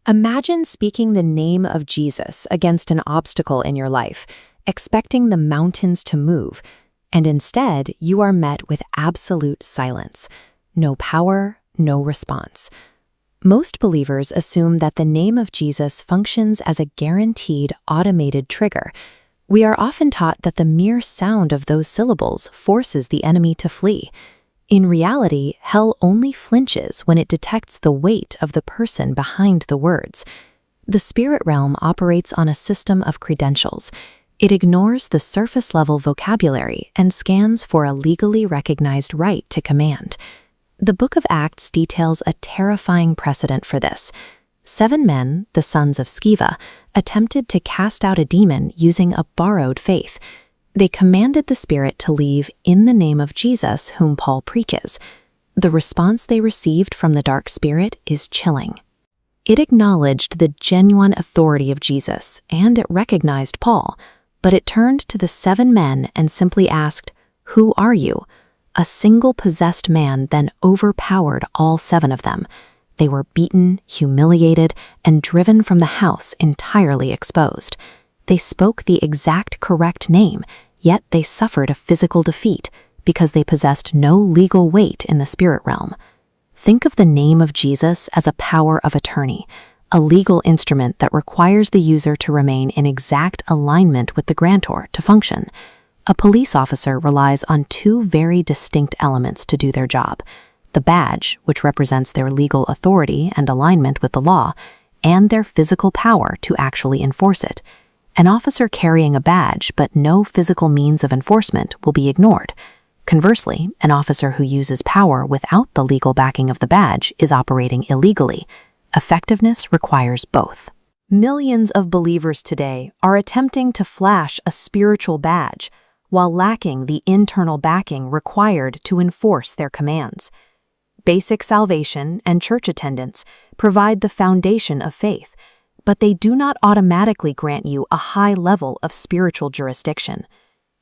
Imagine speaking the name of Jesus against an obstacle in your life, expecting the mountains to move, and instead you are met with absolute silence. No power, no response. Most believers assume that the name of Jesus functions as a guaranteed automated trigger. We are often taught that the mere sound of those syllables forces the enemy to flee. In reality, hell only flinches when it detects the weight of the person behind the words. The spirit realm operates on a system of credentials. It ignores the surface-level vocabulary and scans for a legally recognized right to command. The Book of Acts details a terrifying precedent for this. 7 men, the sons of Sceva, attempted to cast out a demon using a borrowed faith. They commanded the spirit to leave in the name of Jesus, whom Paul preaches. The response they received from the dark spirit is chilling. It acknowledged the genuine authority of Jesus, and it recognized Paul, but it turned to the 7 men and simply asked, "Who are you?" A single possessed man then overpowered all 7 of them. They were beaten, humiliated, and driven from the house entirely exposed. They spoke the exact correct name, yet they suffered a physical defeat because they possessed no legal weight in the spirit realm. Think of the name of Jesus as a power of attorney, a legal instrument that requires the user to remain in exact alignment with the grantor to function. A police officer relies on 2 very distinct elements to do their job: the badge, which represents their legal authority and alignment with the law, and their physical power to actually enforce it. An officer carrying a badge but no physical means of enforcement will be ignored. Conversely, an officer who uses power without the legal backing of the badge is operating illegally. Effectiveness requires both. Millions of believers today are attempting to flash a spiritual badge while lacking the internal backing required to enforce their commands. Basic salvation and church attendance provide the foundation of faith, but they do not automatically grant you a high level of spiritual jurisdiction.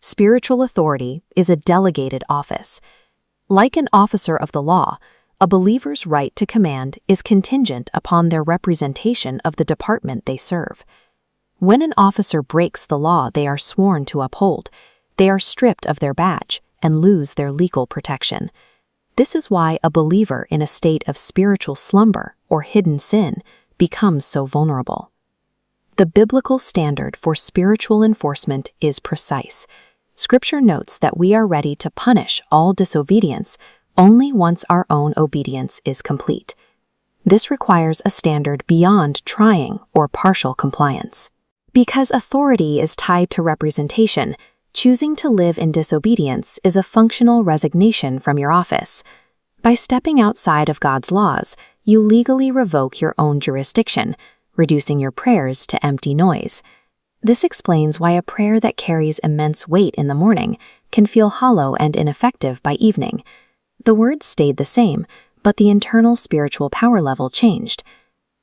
Spiritual authority is a delegated office. Like an officer of the law, a believer's right to command is contingent upon their representation of the department they serve. When an officer breaks the law they are sworn to uphold, they are stripped of their badge and lose their legal protection. This is why a believer in a state of spiritual slumber or hidden sin becomes so vulnerable. The biblical standard for spiritual enforcement is precise. Scripture notes that we are ready to punish all disobedience only once our own obedience is complete. This requires a standard beyond trying or partial compliance. Because authority is tied to representation, choosing to live in disobedience is a functional resignation from your office. By stepping outside of God's laws, you legally revoke your own jurisdiction, reducing your prayers to empty noise. This explains why a prayer that carries immense weight in the morning can feel hollow and ineffective by evening. The words stayed the same, but the internal spiritual power level changed.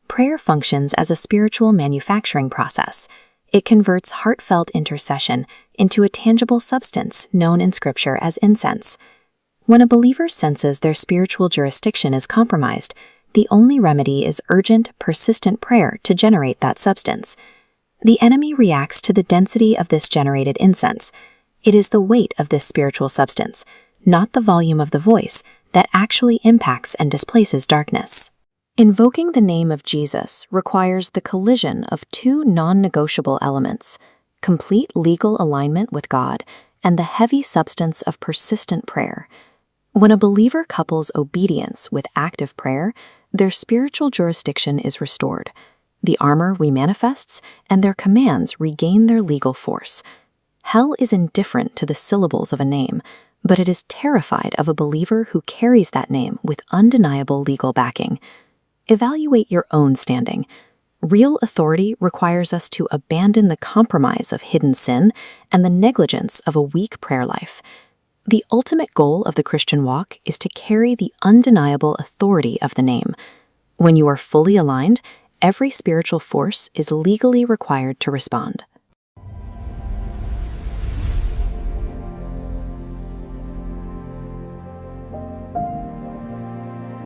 Prayer functions as a spiritual manufacturing process. It converts heartfelt intercession into a tangible substance known in Scripture as incense. When a believer senses their spiritual jurisdiction is compromised, the only remedy is urgent, persistent prayer to generate that substance. The enemy reacts to the density of this generated incense. It is the weight of this spiritual substance, not the volume of the voice, that actually impacts and displaces darkness. Invoking the name of Jesus requires the collision of 2 non-negotiable elements: complete legal alignment with God and the heavy substance of persistent prayer. When a believer couples obedience with active prayer, their spiritual jurisdiction is restored. The armor remanifests, and their commands regain their legal force. Hell is indifferent to the syllables of a name, but it is terrified of a believer who carries that name with undeniable legal backing. Evaluate your own standing. Real authority requires us to abandon the compromise of hidden sin and the negligence of a weak prayer life. The ultimate goal of the Christian walk is to carry the undeniable authority of the name. When you are fully aligned, every spiritual force is legally required to respond.